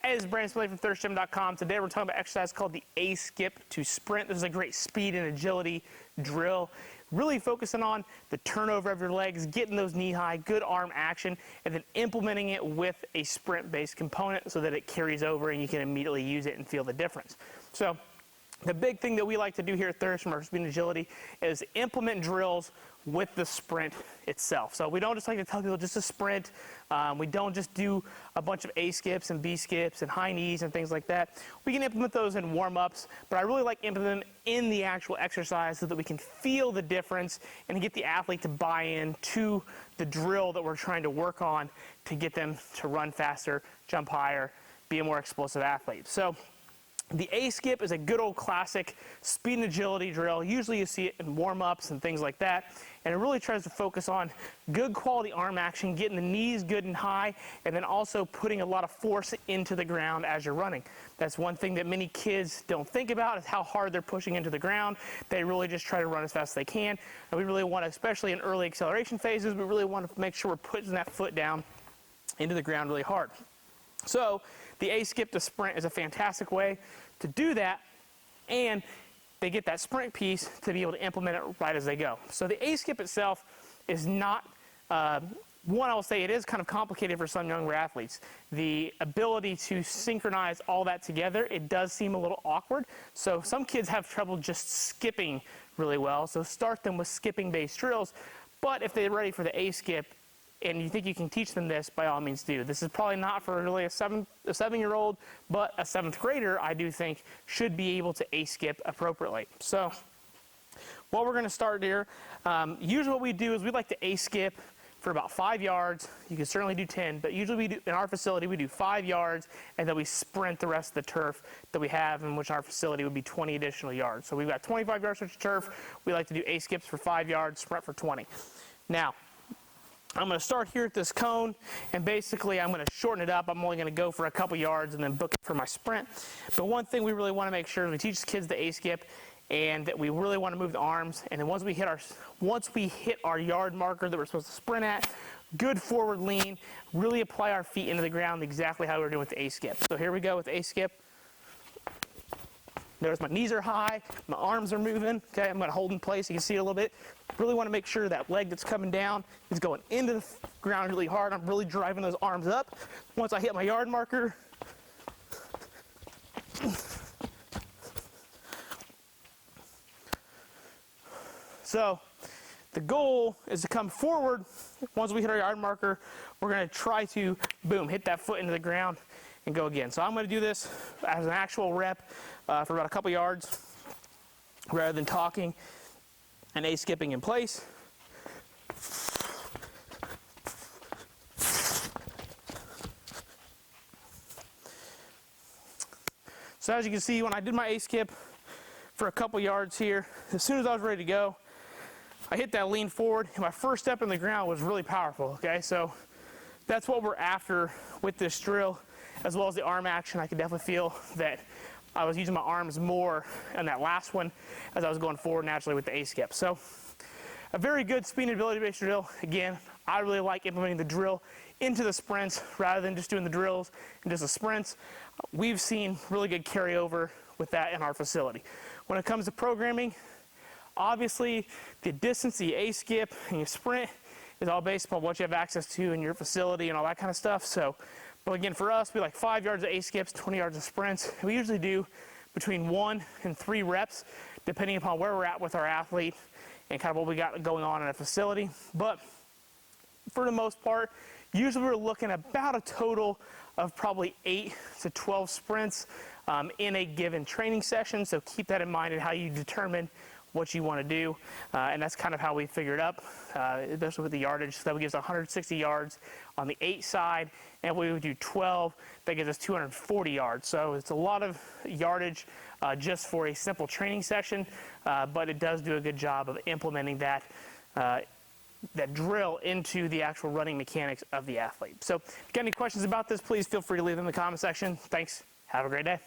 Hey, this is Brandon Smiley from thirstgym.com. Today we're talking about an exercise called the A-skip to sprint. This is a great speed and agility drill. Really focusing on the turnover of your legs, getting those knee high, good arm action, and then implementing it with a sprint-based component so that it carries over and you can immediately use it and feel the difference. So the big thing that we like to do here at Thirst from our speed and agility is implement drills with the sprint itself. So we don't just like to tell people just to sprint. We don't just do a bunch of A skips and B skips and high knees and things like that. We can implement those in warm-ups, but I really like implementing them in the actual exercise so that we can feel the difference and get the athlete to buy in to the drill that we're trying to work on to get them to run faster, jump higher, be a more explosive athlete. So the A-skip is a good old classic speed and agility drill. Usually you see it in warm-ups and things like that. And it really tries to focus on good quality arm action, getting the knees good and high, and then also putting a lot of force into the ground as you're running. That's one thing that many kids don't think about is how hard they're pushing into the ground. They really just try to run as fast as they can. And we really want to, especially in early acceleration phases, we really want to make sure we're putting that foot down into the ground really hard. So the A-skip to sprint is a fantastic way to do that, and they get that sprint piece to be able to implement it right as they go. So the A-skip itself is not, one, I will say it is kind of complicated for some younger athletes. The ability to synchronize all that together, it does seem a little awkward. So some kids have trouble just skipping really well, so start them with skipping-based drills. But if they're ready for the A-skip, and you think you can teach them this, by all means do. This is probably not for really a 7-year-old, but a 7th grader, I do think, should be able to A-skip appropriately. So what we're going to start here, usually what we do is we like to A-skip for about 5 yards. You can certainly do 10, but usually we do, in our facility, we do 5 yards, and then we sprint the rest of the turf that we have, in which our facility would be 20 additional yards. So we've got 25 yards of turf. We like to do A-skips for 5 yards, sprint for 20. Now, I'm going to start here at this cone, and basically I'm going to shorten it up. I'm only going to go for a couple yards and then book it for my sprint. But one thing we really want to make sure is we teach the kids the A-skip, and that we really want to move the arms. And then once we hit our yard marker that we're supposed to sprint at, good forward lean, really apply our feet into the ground exactly how we're doing with the A-skip. So here we go with the A-skip. Notice my knees are high, my arms are moving. Okay, I'm going to hold in place. You can see it a little bit. Really want to make sure that leg that's coming down is going into the ground really hard. I'm really driving those arms up. Once I hit my yard marker, so the goal is to come forward. Once we hit our yard marker, we're going to try to, boom, hit that foot into the ground and go again. So I'm going to do this as an actual rep for about a couple yards rather than talking and A-skipping in place. So as you can see, when I did my A-skip for a couple yards here, as soon as I was ready to go, I hit that lean forward, and my first step in the ground was really powerful, okay? So that's what we're after with this drill, as well as the arm action. I could definitely feel that I was using my arms more in that last one as I was going forward naturally with the A-skip. So a very good speed and ability-based drill. Again, I really like implementing the drill into the sprints rather than just doing the drills and just the sprints. We've seen really good carryover with that in our facility. When it comes to programming, obviously the distance, the A-skip, and your sprint is all based upon what you have access to in your facility and all that kind of stuff. So, but again, for us, we like 5 yards of A-skips, 20 yards of sprints. We usually do between 1 and 3 reps, depending upon where we're at with our athlete and kind of what we got going on in a facility. But for the most part, usually we're looking at about a total of probably 8 to 12 sprints in a given training session. So keep that in mind and how you determine what you want to do, and that's kind of how we figured up, especially with the yardage. So that would give us 160 yards on the 8 side, and we would do 12, that gives us 240 yards. So it's a lot of yardage just for a simple training session, but it does do a good job of implementing that drill into the actual running mechanics of the athlete. So if you got any questions about this, please feel free to leave them in the comment section. Thanks. Have a great day.